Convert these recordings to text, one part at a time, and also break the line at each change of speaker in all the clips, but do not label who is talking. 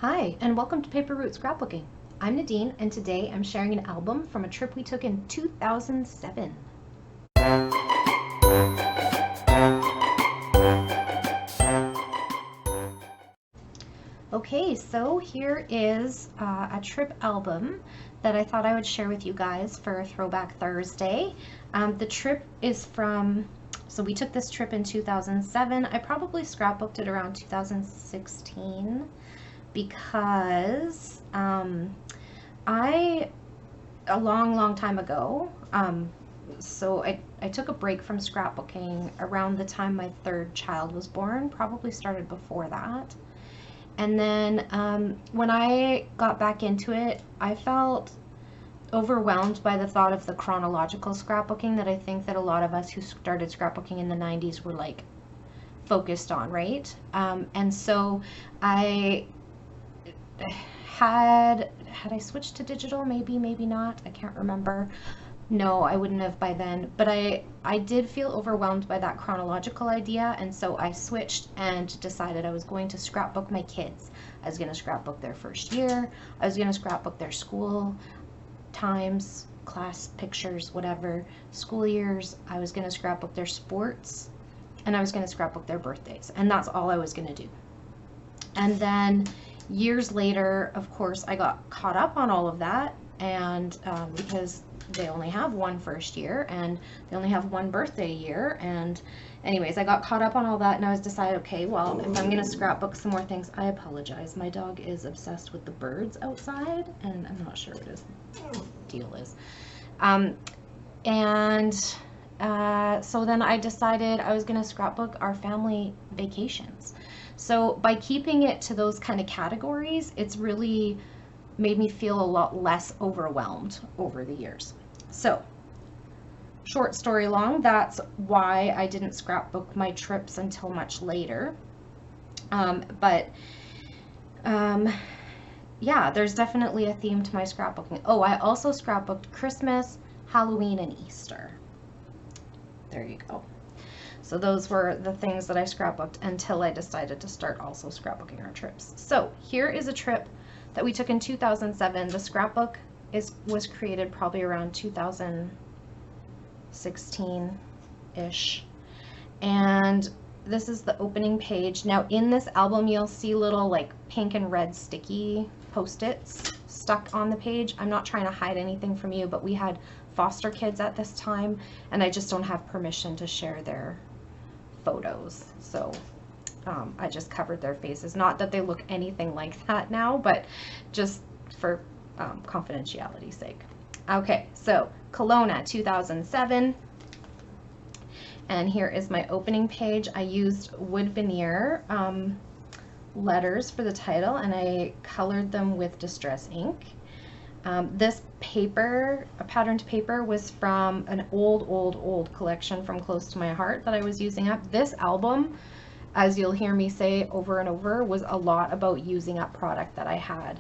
Hi, and welcome to Paper Route Scrapbooking. I'm Nadine, and today I'm sharing an album from a trip we took in 2007. Okay, so here is a trip album that I thought I would share with you guys for Throwback Thursday. The trip is so we took this trip in 2007. I probably scrapbooked it around 2016 because a long time ago, so I took a break from scrapbooking around the time my third child was born, probably started before that. And then when I got back into it, I felt overwhelmed by the thought of the chronological scrapbooking that I think that a lot of us who started scrapbooking in the 90s were like focused on, right? And so I had I switched to digital, maybe not, I can't remember. No, I wouldn't have by then, but I did feel overwhelmed by that chronological idea, and so I switched and decided I was going to scrapbook my kids. I was going to scrapbook their first year, I was going to scrapbook their school times, class pictures, whatever, school years. I was going to scrapbook their sports, and I was going to scrapbook their birthdays, and that's all I was going to do. And then years later, of course, I got caught up on all of that, and because they only have one first year and they only have one birthday year, and anyways, I got caught up on all that, and I was decided, okay, well, if I'm gonna scrapbook some more things, I apologize, my dog is obsessed with the birds outside, and I'm not sure what his deal is. So then I decided I was gonna scrapbook our family vacations. So by keeping it to those kind of categories, it's really made me feel a lot less overwhelmed over the years. So, short story long, that's why I didn't scrapbook my trips until much later. Yeah, there's definitely a theme to my scrapbooking. Oh, I also scrapbooked Christmas, Halloween, and Easter. There you go. So those were the things that I scrapbooked until I decided to start also scrapbooking our trips. So here is a trip that we took in 2007. The scrapbook was created probably around 2016-ish. And this is the opening page. Now in this album you'll see little like pink and red sticky post-its stuck on the page. I'm not trying to hide anything from you, but we had foster kids at this time, and I just don't have permission to share their photos. So I just covered their faces. Not that they look anything like that now, but just for confidentiality's sake. Okay, so Kelowna 2007. And here is my opening page. I used wood veneer letters for the title, and I colored them with distress ink. This paper, a patterned paper, was from an old collection from Close to My Heart that I was using up. This album, as you'll hear me say over and over, was a lot about using up product that I had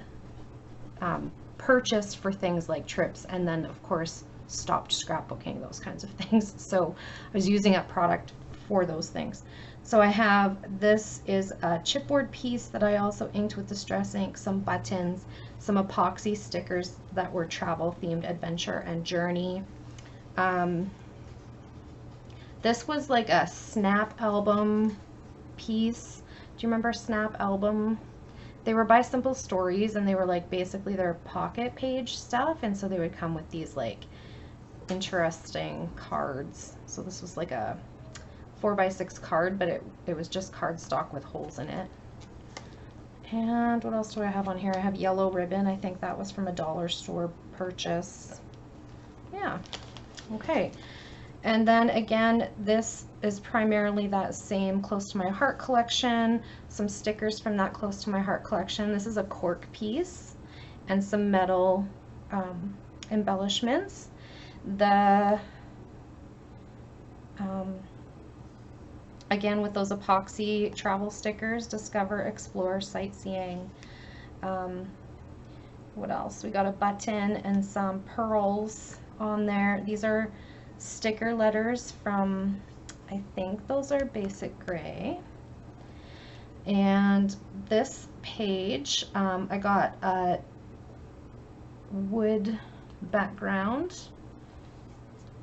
purchased for things like trips, and then of course stopped scrapbooking, those kinds of things. So I was using up product for those things. So I have, this is a chipboard piece that I also inked with distress ink, some buttons, some epoxy stickers that were travel themed, adventure and journey. This was like a snap album piece. Do you remember snap album? They were by Simple Stories, and they were like basically their pocket page stuff, and so they would come with these like interesting cards. So this was like a 4x6 card, but it was just cardstock with holes in it. And what else do I have on here? I have yellow ribbon. I think that was from a dollar store purchase. Yeah, okay. And then again, this is primarily that same Close to My Heart collection, some stickers from that Close to My Heart collection. This is a cork piece and some metal embellishments. Again, with those epoxy travel stickers, discover, explore, sightseeing. What else? We got a button and some pearls on there. These are sticker letters from, I think those are Basic Gray. And this page, I got a wood background,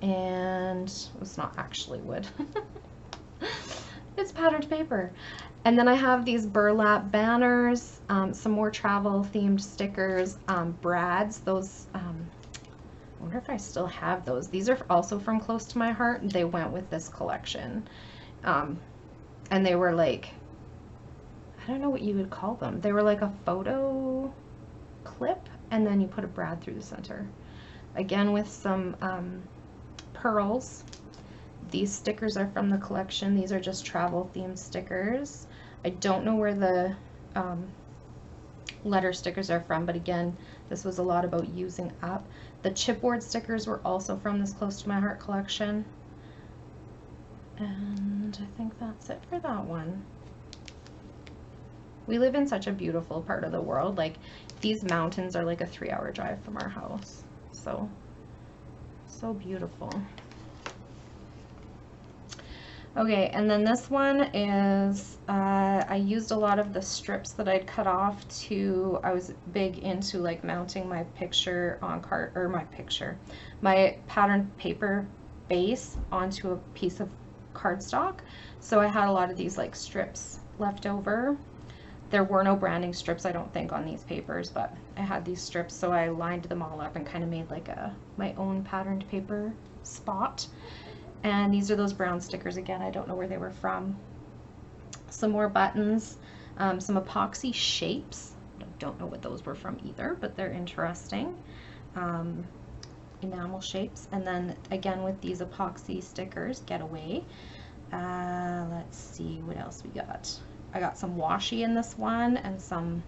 and it's not actually wood. It's patterned paper. And then I have these burlap banners, some more travel themed stickers, brads, those, I wonder if I still have those. These are also from Close to My Heart. They went with this collection. And they were like, I don't know what you would call them. They were like a photo clip, and then you put a brad through the center. Again, with some pearls. These stickers are from the collection. These are just travel themed stickers. I don't know where the letter stickers are from, but again, this was a lot about using up. The chipboard stickers were also from this Close to My Heart collection. And I think that's it for that one. We live in such a beautiful part of the world. Like, these mountains are like a 3-hour drive from our house. So beautiful. Okay, and then this one is, I used a lot of the strips that I'd cut off to, I was big into like mounting my picture on my patterned paper base onto a piece of cardstock. So I had a lot of these like strips left over. There were no branding strips, I don't think, on these papers, but I had these strips, so I lined them all up and kind of made like my own patterned paper spot. And these are those brown stickers again. I don't know where they were from. Some more buttons, some epoxy shapes. I don't know what those were from either, but they're interesting. Enamel shapes. And then again with these epoxy stickers, Getaway. Let's see what else we got. I got some washi in this one and some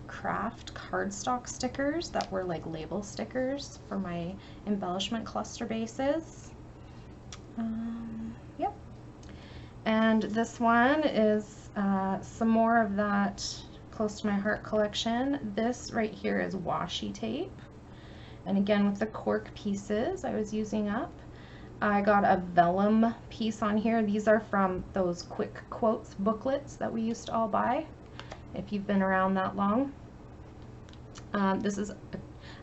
craft cardstock stickers that were like label stickers for my embellishment cluster bases. Yep. And this one is some more of that Close to My Heart collection. This right here is washi tape. And again with the cork pieces I was using up. I got a vellum piece on here. These are from those quick quotes booklets that we used to all buy, if you've been around that long. This is,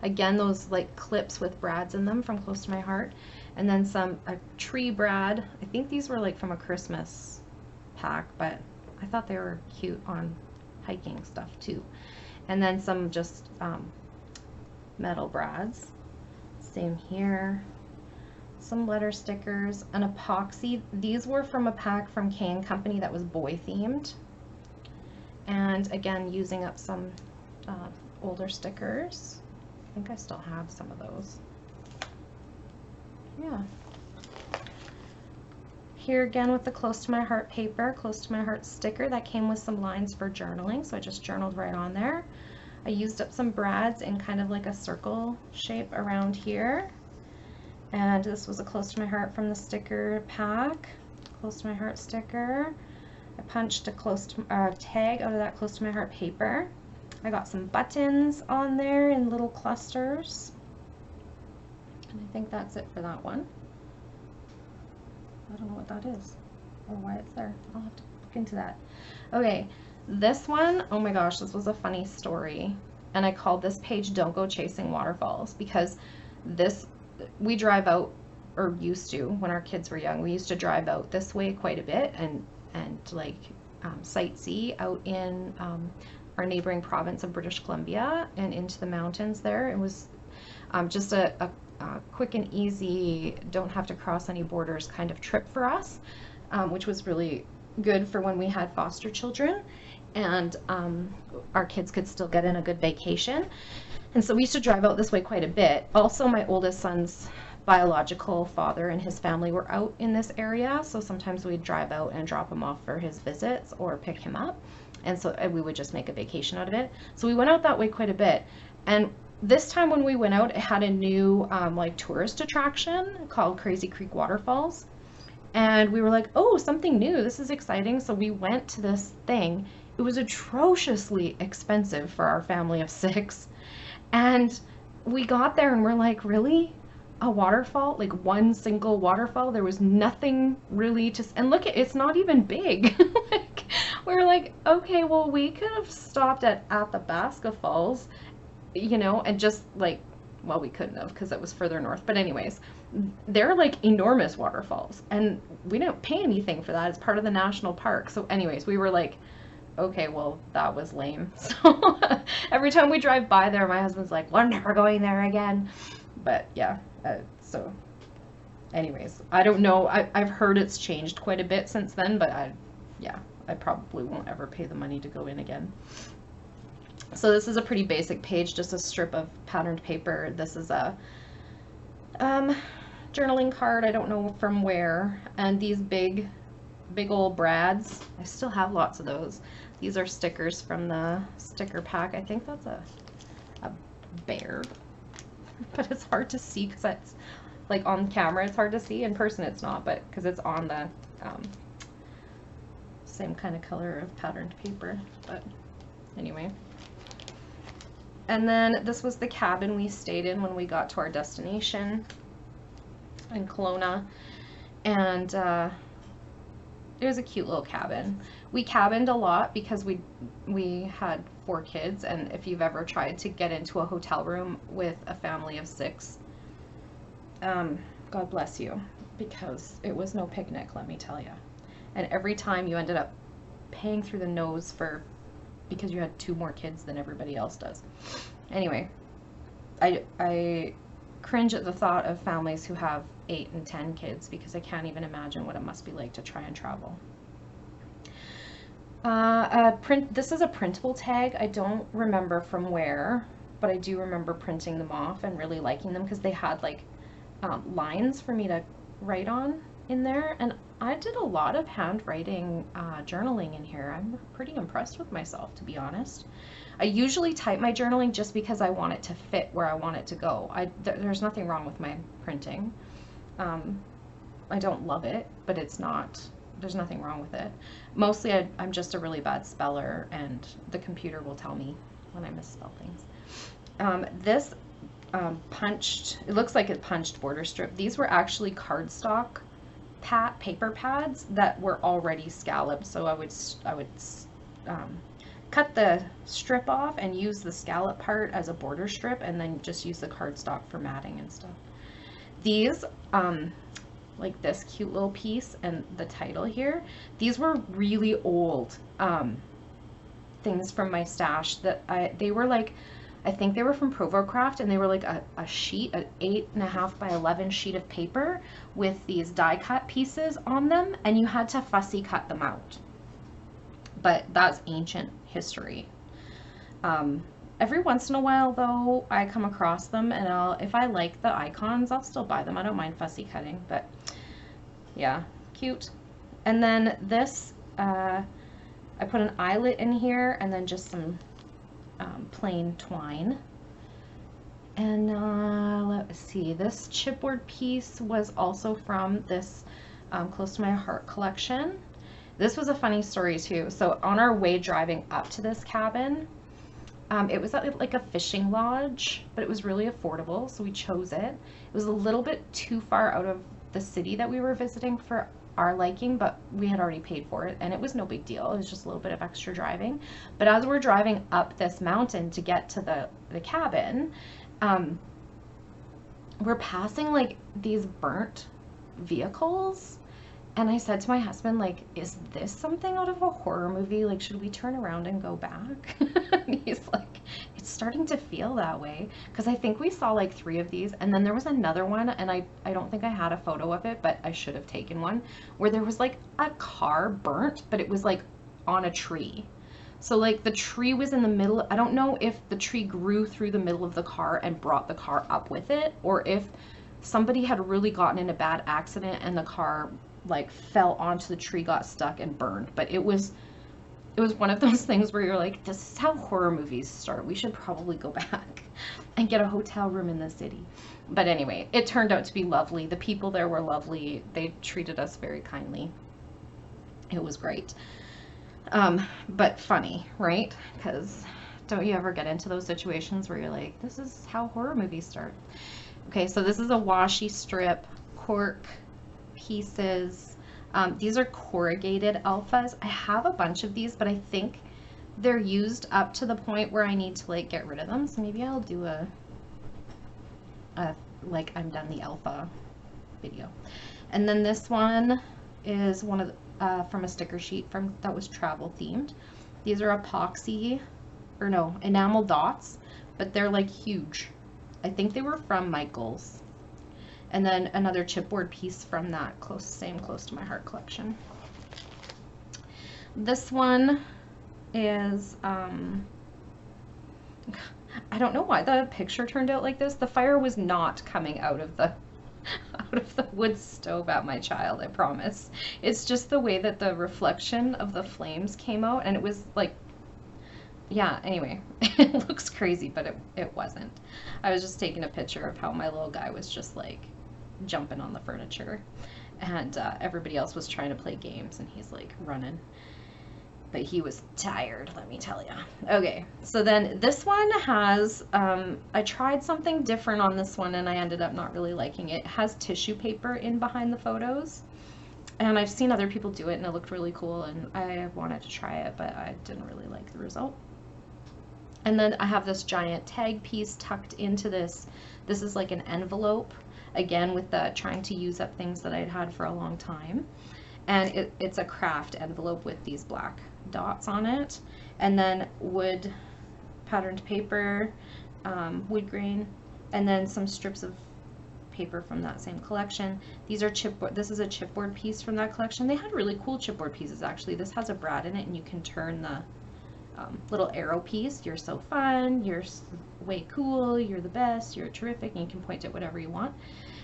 again, those like clips with brads in them from Close to My Heart. And then a tree brad. I think these were like from a Christmas pack, but I thought they were cute on hiking stuff too. And then some just metal brads. Same here. Some letter stickers, an epoxy. These were from a pack from K & Company that was boy themed. And again, using up some older stickers. I think I still have some of those. Yeah. Here again with the Close to My Heart paper, Close to My Heart sticker that came with some lines for journaling, so I just journaled right on there. I used up some brads in kind of like a circle shape around here. And this was a Close to My Heart from the sticker pack, Close to My Heart sticker. I punched a tag out of that Close to My Heart paper. I got some buttons on there in little clusters. And I think that's it for that one. I don't know what that is or why it's there. I'll have to look into that. Okay, this one, oh my gosh, this was a funny story. And I called this page Don't Go Chasing Waterfalls, because we drive out, or used to, when our kids were young, we used to drive out this way quite a bit and like sightsee out in our neighboring province of British Columbia and into the mountains there. It was just a quick and easy, don't have to cross any borders kind of trip for us, which was really good for when we had foster children and our kids could still get in a good vacation. And so we used to drive out this way quite a bit. Also, my oldest son's biological father and his family were out in this area, so sometimes we'd drive out and drop him off for his visits or pick him up, and so we would just make a vacation out of it. So we went out that way quite a bit, and this time when we went out, it had a new like tourist attraction called Crazy Creek Waterfalls, and we were like, oh, something new, this is exciting. So we went to this thing. It was atrociously expensive for our family of 6. And we got there and we're like, really? A waterfall? Like one single waterfall? There was nothing really to, and look, it's not even big. Like, We were like, okay, well, we could have stopped at the Basca Falls, you know, and just like, well, we couldn't have because it was further north. But anyways, they're like enormous waterfalls, and we didn't pay anything for that. It's part of the national park. So anyways, we were like, okay, well, that was lame. So every time we drive by there, my husband's like, we're never going there again. But yeah, so anyways, I don't know. I've heard it's changed quite a bit since then, but yeah, I probably won't ever pay the money to go in again. So this is a pretty basic page, just a strip of patterned paper. This is a journaling card, I don't know from where, and these big old brads. I still have lots of those. These are stickers from the sticker pack. I think that's a bear, but it's hard to see because it's like on camera it's hard to see. In person it's not, but because it's on the same kind of color of patterned paper. But anyway. And then this was the cabin we stayed in when we got to our destination in Kelowna, and it was a cute little cabin. We cabined a lot because we had 4 kids, and if you've ever tried to get into a hotel room with a family of 6, God bless you, because it was no picnic, let me tell you. And every time you ended up paying through the nose because you had 2 more kids than everybody else does. Anyway, I cringe at the thought of families who have 8 and 10 kids because I can't even imagine what it must be like to try and travel. This is a printable tag. I don't remember from where, but I do remember printing them off and really liking them because they had like lines for me to write on in there, and I did a lot of handwriting journaling in here. I'm pretty impressed with myself, to be honest. I usually type my journaling just because I want it to fit where I want it to go. There's nothing wrong with my printing. I don't love it, but there's nothing wrong with it. Mostly I'm just a really bad speller, and the computer will tell me when I misspell things. This it looks like a punched border strip. These were actually cardstock paper pads that were already scalloped, so I would cut the strip off and use the scallop part as a border strip, and then just use the cardstock for matting and stuff. These like this cute little piece and the title here, these were really old things from my stash that they were like, I think they were from Provocraft, and they were like a sheet, an 8.5 by 11 sheet of paper with these die cut pieces on them, and you had to fussy cut them out. But that's ancient history. Every once in a while though, I come across them, and if I like the icons, I'll still buy them. I don't mind fussy cutting, but yeah, cute. And then this, I put an eyelet in here, and then just some plain twine. And let's see, this chipboard piece was also from this Close to My Heart collection. This was a funny story too. So on our way driving up to this cabin, it was at like a fishing lodge, but it was really affordable, so we chose it. It was a little bit too far out of the city that we were visiting for our liking, but we had already paid for it, and it was no big deal. It was just a little bit of extra driving. But as we're driving up this mountain to get to the cabin, we're passing like these burnt vehicles, and I said to my husband, like, is this something out of a horror movie? Like, should we turn around and go back? And he's like, it's starting to feel that way, because I think we saw like 3 of these, and then there was another one, and I don't think I had a photo of it, but I should have taken one, where there was like a car burnt, but it was like on a tree. So like the tree was in the middle. I don't know if the tree grew through the middle of the car and brought the car up with it, or if somebody had really gotten in a bad accident and the car like fell onto the tree, got stuck, and burned. But it was one of those things where you're like, this is how horror movies start. We should probably go back and get a hotel room in the city. But anyway, it turned out to be lovely. The people there were lovely. They treated us very kindly. It was great. But funny, right? Because don't you ever get into those situations where you're like, this is how horror movies start. Okay, so this is a washi strip, cork pieces. These are corrugated alphas. I have a bunch of these, but I think they're used up to the point where I need to like get rid of them. So maybe I'll do a like I'm done the alpha video. And then this one is one of the, from a sticker sheet from that was travel themed. These are epoxy, or no, enamel dots, but they're like huge. I think they were from Michael's. And then another chipboard piece from that same Close to My Heart collection. This one is, I don't know why the picture turned out like this. The fire was not coming out of the wood stove at my child, I promise. It's just the way that the reflection of the flames came out, and it was like, yeah, anyway, it looks crazy, but it wasn't. I was just taking a picture of how my little guy was just like jumping on the furniture, and everybody else was trying to play games, and he's like running. But he was tired, let me tell you. Okay, so then this one has, I tried something different on this one and I ended up not really liking it. It has tissue paper in behind the photos. And I've seen other people do it and it looked really cool and I wanted to try it, but I didn't really like the result. And then I have this giant tag piece tucked into this. This is like an envelope, again with the trying to use up things that I'd had for a long time. And it's a craft envelope with these black dots on it, and then wood patterned paper, wood grain, and then some strips of paper from that same collection. These are chipboard. This is a chipboard piece from that collection. They had really cool chipboard pieces actually. This has a brad in it and you can turn the little arrow piece. You're so fun, you're way cool, you're the best, you're terrific, and you can point at whatever you want.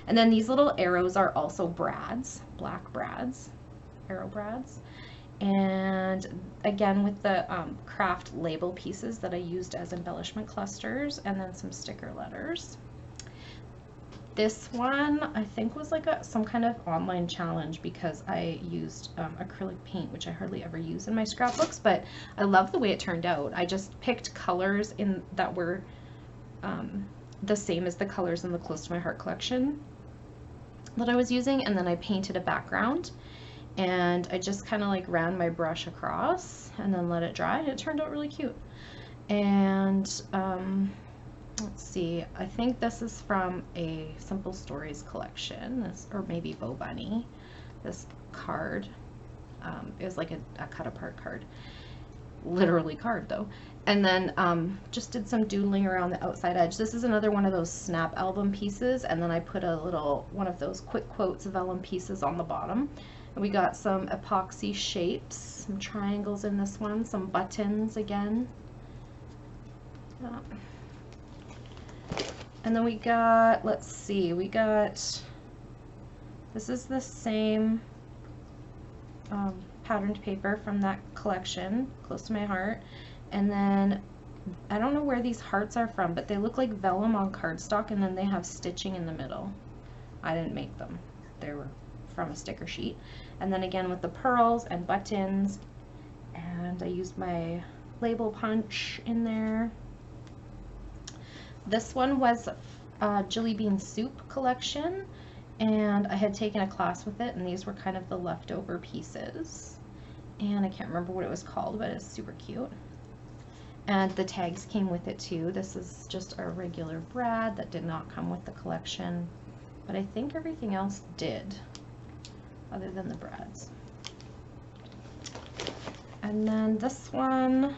And then these little arrows are also brads, black brads, arrow brads. And again with the craft label pieces that I used as embellishment clusters, and then some sticker letters. This one I think was like some kind of online challenge because I used acrylic paint, which I hardly ever use in my scrapbooks, but I love the way it turned out. I just picked colors that were the same as the colors in the Close to My Heart collection that I was using, and then I painted a background. And I just kind of like ran my brush across and then let it dry. It turned out really cute. And let's see, I think this is from a Simple Stories collection, or maybe Bo Bunny. This card, it was like a cut apart card, literally card though. And then just did some doodling around the outside edge. This is another one of those snap album pieces, and then I put a little one of those quick quotes vellum pieces on the bottom. We got some epoxy shapes, some triangles in this one, some buttons again. And then we got, let's see, we got, this is the same patterned paper from that collection, Close to My Heart. And then, I don't know where these hearts are from, but they look like vellum on cardstock, and then they have stitching in the middle. I didn't make them. They were from a sticker sheet. And then again with the pearls and buttons, and I used my label punch in there. This one was Jelly Bean Soup collection, and I had taken a class with it, and these were kind of the leftover pieces, and I can't remember what it was called, but it's super cute. And the tags came with it too. This is just a regular brad that did not come with the collection, but I think everything else did, other than the brads. And then this one,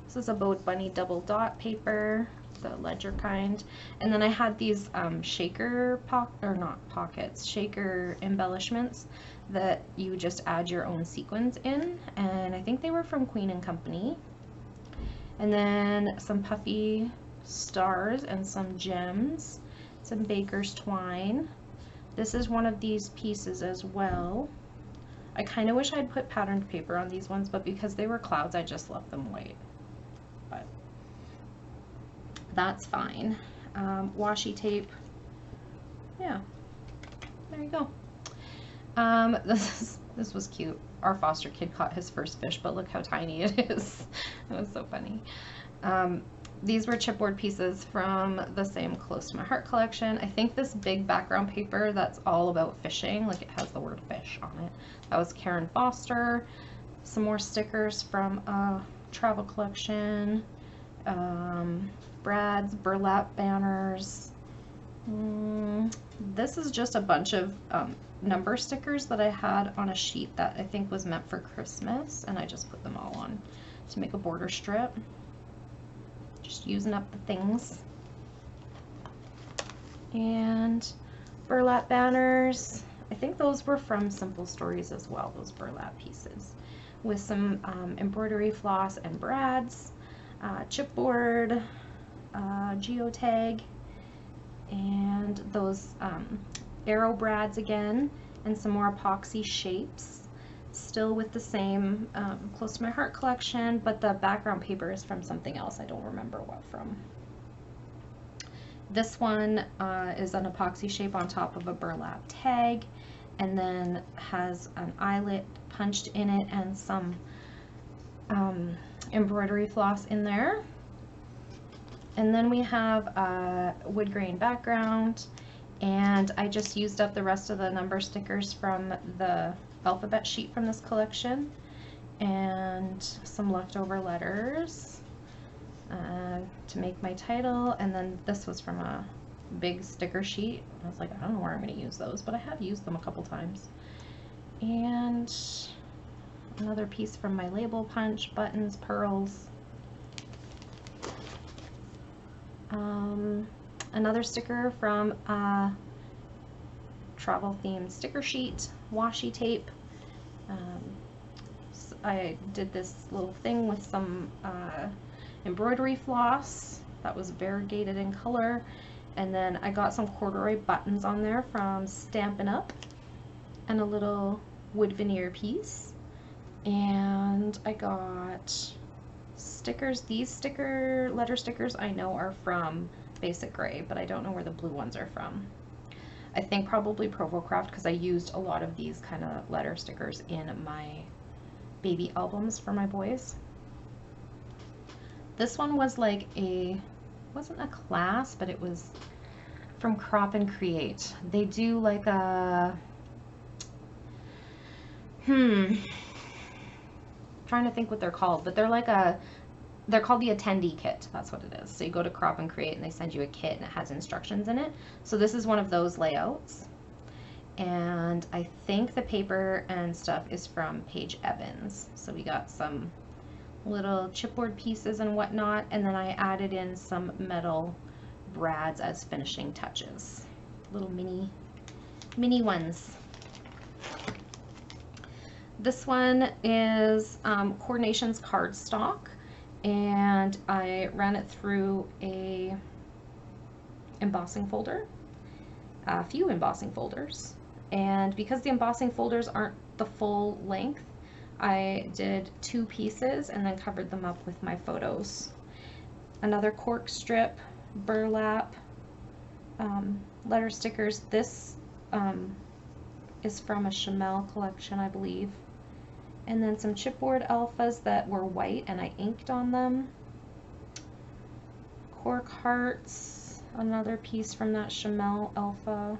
this is a Bo Bunny double dot paper, the ledger kind. And then I had these shaker shaker embellishments that you just add your own sequins in, and I think they were from Queen and Company. And then some puffy stars and some gems, some baker's twine. This is one of these pieces as well. I kind of wish I'd put patterned paper on these ones, but because they were clouds, I just left them white. But that's fine. Washi tape. Yeah, there you go. This was cute. Our foster kid caught his first fish, but look how tiny it is. That was so funny. These were chipboard pieces from the same Close to My Heart collection. I think this big background paper that's all about fishing, like it has the word fish on it, that was Karen Foster. Some more stickers from a travel collection. Brad's burlap banners. This is just a bunch of number stickers that I had on a sheet that I think was meant for Christmas, and I just put them all on to make a border strip. Just using up the things. And burlap banners. I think those were from Simple Stories as well, those burlap pieces. With some embroidery floss and brads, chipboard, geotag, and those arrow brads again, and some more epoxy shapes. Still with the same Close to My Heart collection, but the background paper is from something else. I don't remember what from. This one is an epoxy shape on top of a burlap tag, and then has an eyelet punched in it and some embroidery floss in there. And then we have a wood grain background, and I just used up the rest of the number stickers from the alphabet sheet from this collection, and some leftover letters to make my title. And then this was from a big sticker sheet. I was like, I don't know where I'm going to use those, but I have used them a couple times. And another piece from my label punch, buttons, pearls. Another sticker from a travel themed sticker sheet, washi tape. I did this little thing with some embroidery floss that was variegated in color, and then I got some corduroy buttons on there from Stampin' Up, and a little wood veneer piece. And I got stickers. These letter stickers I know are from Basic Gray, but I don't know where the blue ones are from. I think probably Provocraft, because I used a lot of these kind of letter stickers in my baby albums for my boys. This one was like wasn't a class, but it was from Crop and Create. They do like a, trying to think what they're called, but they're like they're called the attendee kit. That's what it is. So you go to Crop and Create and they send you a kit and it has instructions in it. So this is one of those layouts. And I think the paper and stuff is from Paige Evans. So we got some little chipboard pieces and whatnot. And then I added in some metal brads as finishing touches. Little mini ones. This one is Coordinations cardstock. And I ran it through a embossing folder, a few embossing folders, and because the embossing folders aren't the full length, I did 2 pieces and then covered them up with my photos. Another cork strip, burlap, letter stickers. This is from a Chamel collection, I believe. And then some chipboard alphas that were white and I inked on them. Cork hearts, another piece from that Chamel alpha.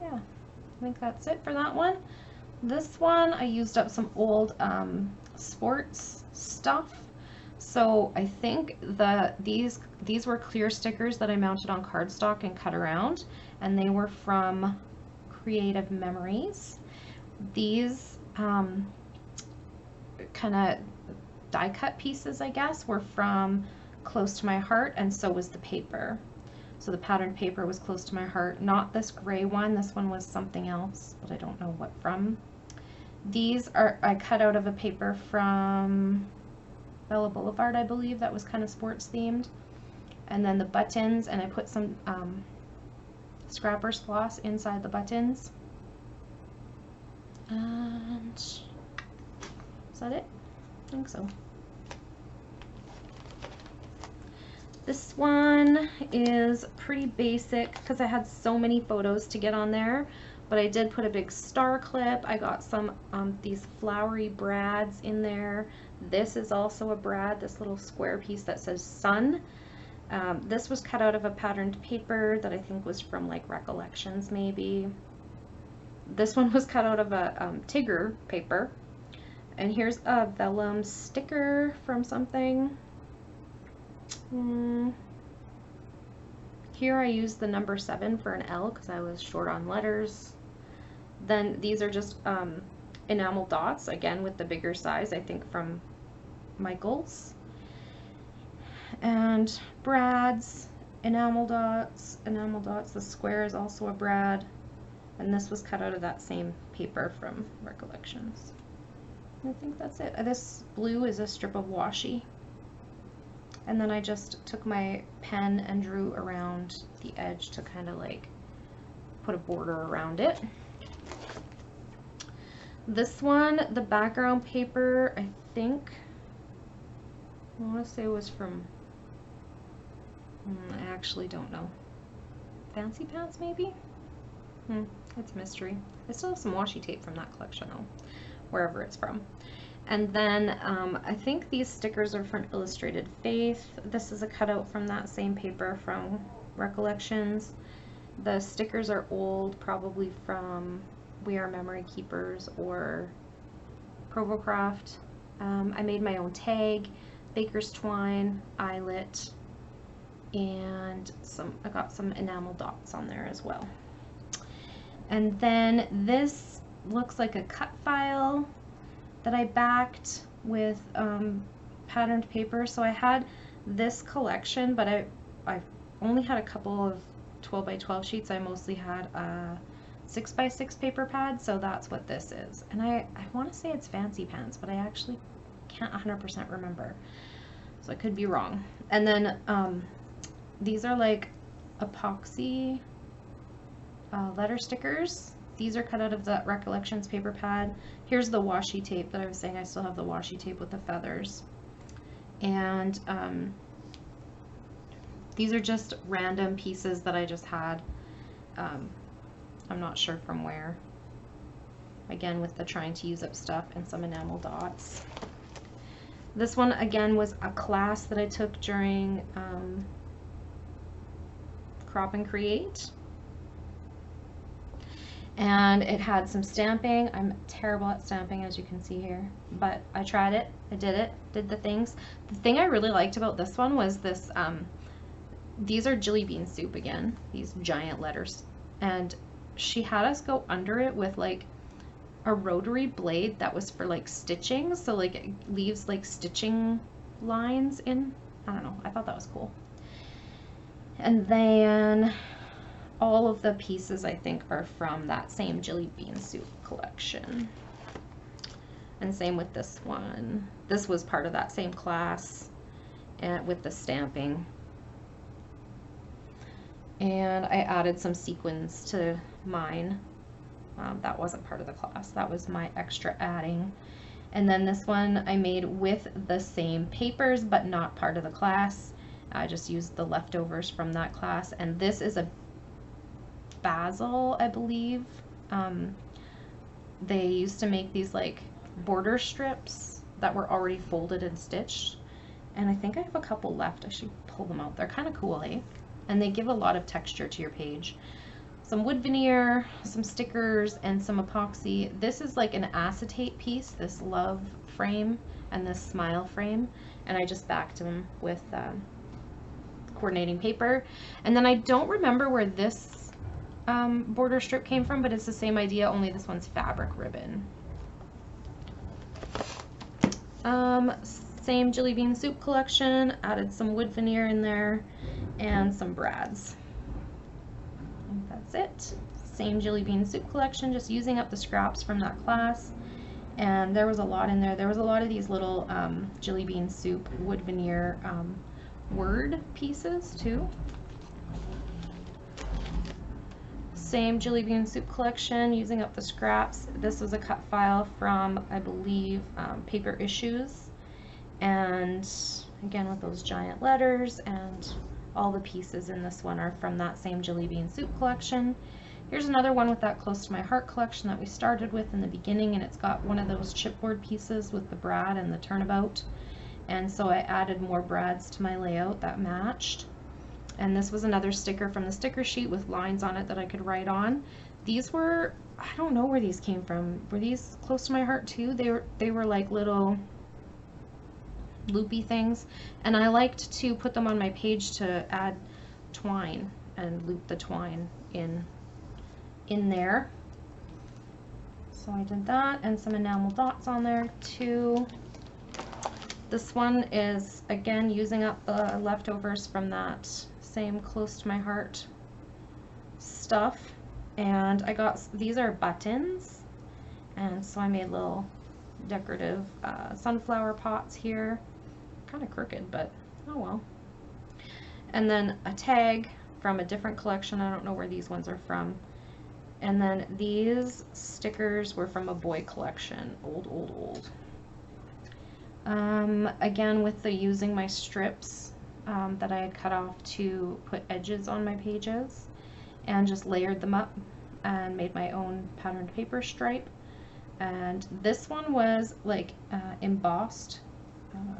Yeah, I think that's it for that one. This one, I used up some old sports stuff. So I think these were clear stickers that I mounted on cardstock and cut around, and they were from Creative Memories. These kind of die cut pieces, I guess, were from Close to My Heart, and so was the paper. So the patterned paper was Close to My Heart, not this gray one. This one was something else, but I don't know what from. These are I cut out of a paper from Bella Boulevard, I believe, that was kind of sports themed. And then the buttons, and I put some scrapper's floss inside the buttons. And is that it? I think so. This one is pretty basic because I had so many photos to get on there, but I did put a big star clip. I got some these flowery brads in there. This is also a brad, this little square piece that says sun. This was cut out of a patterned paper that I think was from like Recollections maybe. This one was cut out of a Tigger paper. And here's a vellum sticker from something. Here I used the number 7 for an L because I was short on letters. Then these are just enamel dots, again with the bigger size, I think from Michaels. And brads, enamel dots, enamel dots. The square is also a brad. And this was cut out of that same paper from Recollections. I think that's it. This blue is a strip of washi. And then I just took my pen and drew around the edge to kind of like put a border around it. This one, the background paper, I think, I want to say it was from, I actually don't know. Fancy Pants maybe? It's a mystery. I still have some washi tape from that collection though, wherever it's from. And then I think these stickers are from Illustrated Faith. This is a cutout from that same paper from Recollections. The stickers are old, probably from We Are Memory Keepers or Provocraft. I made my own tag, baker's twine, eyelet, and I got some enamel dots on there as well. And then this looks like a cut file that I backed with patterned paper. So I had this collection, but I only had a couple of 12 by 12 sheets. I mostly had a 6 by 6 paper pad, so that's what this is. And I want to say it's Fancy Pants, but I actually can't 100% remember, so I could be wrong. And then these are like epoxy letter stickers. These are cut out of the Recollections paper pad. Here's the washi tape that I was saying. I still have the washi tape with the feathers. And these are just random pieces that I just had. I'm not sure from where. Again, with the trying to use up stuff and some enamel dots. This one, again, was a class that I took during Crop and Create. And it had some stamping. I'm terrible at stamping, as you can see here, but I tried it. I did the things. The thing I really liked about this one was this, these are Jelly Bean Soup again, these giant letters. And she had us go under it with like a rotary blade that was for like stitching. So like it leaves like stitching lines in. I don't know, I thought that was cool. And then all of the pieces I think are from that same Jelly Bean Soup collection. And same with this one. This was part of that same class and with the stamping. And I added some sequins to mine. That wasn't part of the class. That was my extra adding. And then this one I made with the same papers, but not part of the class. I just used the leftovers from that class. And this is a Bazzil, I believe. They used to make these like border strips that were already folded and stitched. And I think I have a couple left. I should pull them out. They're kind of cool, eh? And they give a lot of texture to your page. Some wood veneer, some stickers, and some epoxy. This is like an acetate piece, this love frame and this smile frame. And I just backed them with coordinating paper. And then I don't remember where this border strip came from, but it's the same idea, only this one's fabric ribbon. Same Jelly Bean Soup collection, added some wood veneer in there and some brads. And that's it. Same Jelly Bean Soup collection, just using up the scraps from that class. And there was a lot in there. There was a lot of these little Jelly Bean Soup wood veneer word pieces too. Same Jelly Bean Soup collection, using up the scraps. This was a cut file from, I believe, Paper Issues. And again with those giant letters, and all the pieces in this one are from that same Jelly Bean Soup collection. Here's another one with that Close to My Heart collection that we started with in the beginning, and it's got one of those chipboard pieces with the brad and the turnabout. And so I added more brads to my layout that matched. And this was another sticker from the sticker sheet with lines on it that I could write on. These were, I don't know where these came from. Were these Close to My Heart too? They were like little loopy things, and I liked to put them on my page to add twine and loop the twine in there. So I did that, and some enamel dots on there too. This one is again using up the leftovers from that same Close to My Heart stuff, and I got, these are buttons, and so I made little decorative sunflower pots here. Kind of crooked, but oh well. And then a tag from a different collection. I don't know where these ones are from. And then these stickers were from a boy collection, old. Again, with the using my strips that I had cut off to put edges on my pages, and just layered them up and made my own patterned paper stripe. And this one was like embossed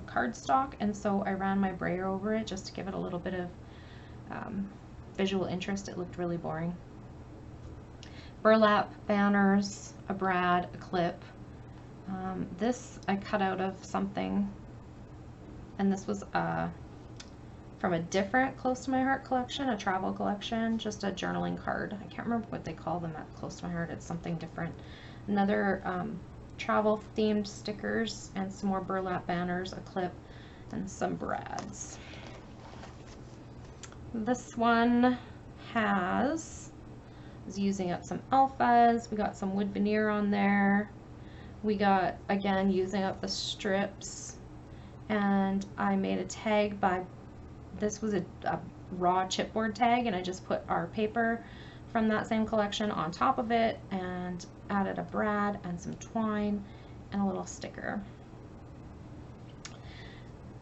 cardstock, and so I ran my brayer over it just to give it a little bit of visual interest. It looked really boring. Burlap banners, a brad, a clip. This I cut out of something, and this was from a different Close to My Heart collection, a travel collection, just a journaling card. I can't remember what they call them at Close to My Heart. It's something different. Another travel themed stickers, and some more burlap banners, a clip, and some brads. This one is using up some alphas. We got some wood veneer on there. We got, again, using up the strips, and I made a tag by, this was a raw chipboard tag, and I just put our paper from that same collection on top of it and added a brad and some twine and a little sticker.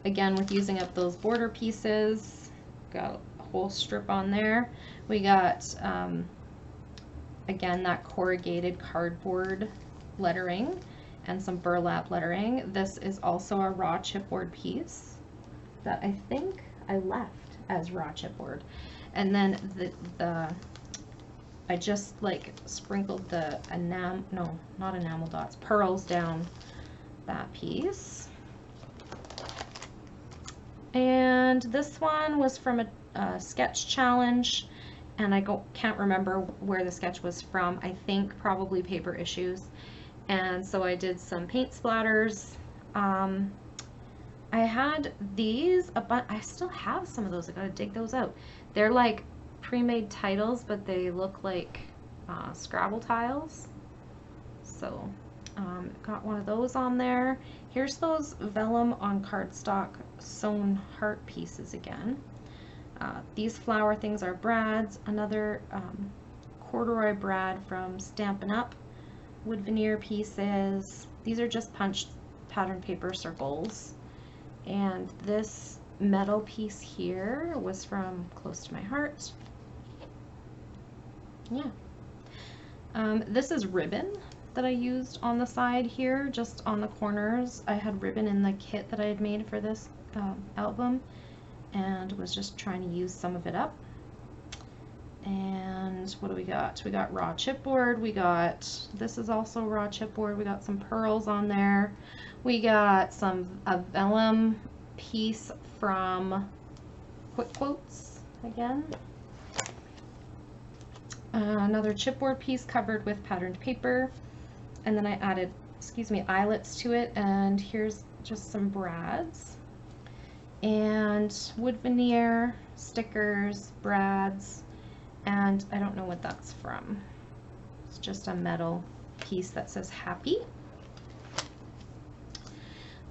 Again, with using up those border pieces, got a whole strip on there. We got, again, that corrugated cardboard lettering and some burlap lettering. This is also a raw chipboard piece that I think I left as raw chipboard. And then I just like sprinkled the not enamel dots, pearls down that piece. And this one was from a sketch challenge, and I can't remember where the sketch was from. I think probably Paper Issues. And so I did some paint splatters. I had these, I still have some of those. I gotta dig those out. They're like pre-made titles, but they look like Scrabble tiles. So got one of those on there. Here's those vellum on cardstock sewn heart pieces again. These flower things are brads. Another corduroy brad from Stampin' Up! Wood veneer pieces. These are just punched pattern paper circles. And this metal piece here was from Close to My Heart. Yeah. This is ribbon that I used on the side here, just on the corners. I had ribbon in the kit that I had made for this album, and was just trying to use some of it up. And what do we got? We got raw chipboard. We got, this is also raw chipboard. We got some pearls on there. We got a vellum piece from Quick Quotes again. Another chipboard piece covered with patterned paper. And then I added, eyelets to it. And here's just some brads. And wood veneer, stickers, brads. And I don't know what that's from. It's just a metal piece that says happy.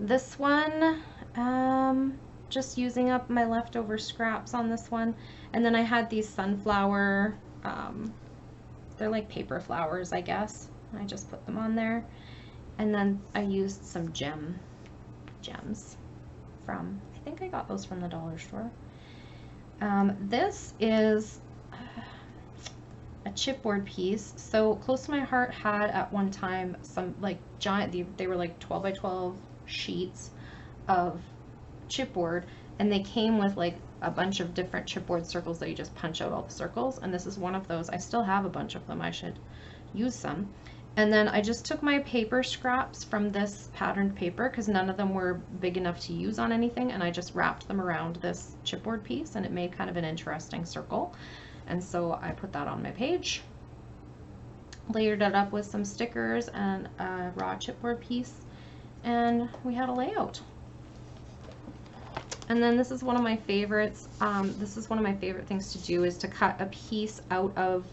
This one, just using up my leftover scraps on this one. And then I had these sunflower, they're like paper flowers, I guess. I just put them on there. And then I used some gems from, I think I got those from the dollar store. This is a chipboard piece. So Close to My Heart had at one time some like giant, they were like 12 by 12 sheets of chipboard, and they came with like a bunch of different chipboard circles that you just punch out all the circles, and this is one of those. I still have a bunch of them. I should use some. And then I just took my paper scraps from this patterned paper because none of them were big enough to use on anything, and I just wrapped them around this chipboard piece, and it made kind of an interesting circle. And so I put that on my page, layered it up with some stickers and a raw chipboard piece, and we had a layout. And then this is one of my favorites. This is one of my favorite things to do, is to cut a piece out of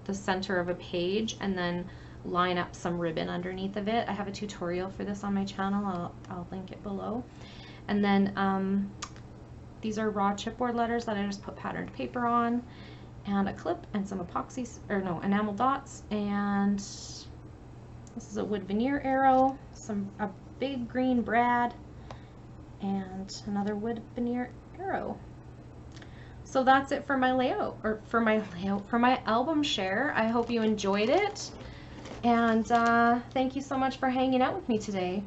the center of a page and then line up some ribbon underneath of it. I have a tutorial for this on my channel. I'll link it below. And then these are raw chipboard letters that I just put patterned paper on, and a clip and some epoxy, or no, enamel dots. And this is a wood veneer arrow, a big green brad, and another wood veneer arrow. So that's it for my layout, or for my album share. I hope you enjoyed it, and thank you so much for hanging out with me today.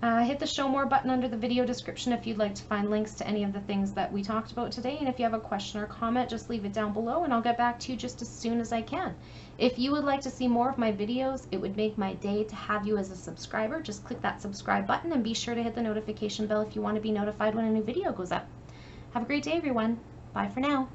Hit the show more button under the video description if you'd like to find links to any of the things that we talked about today, and if you have a question or comment, just leave it down below and I'll get back to you just as soon as I can. If you would like to see more of my videos, it would make my day to have you as a subscriber. Just click that subscribe button and be sure to hit the notification bell if you want to be notified when a new video goes up. Have a great day, everyone. Bye for now.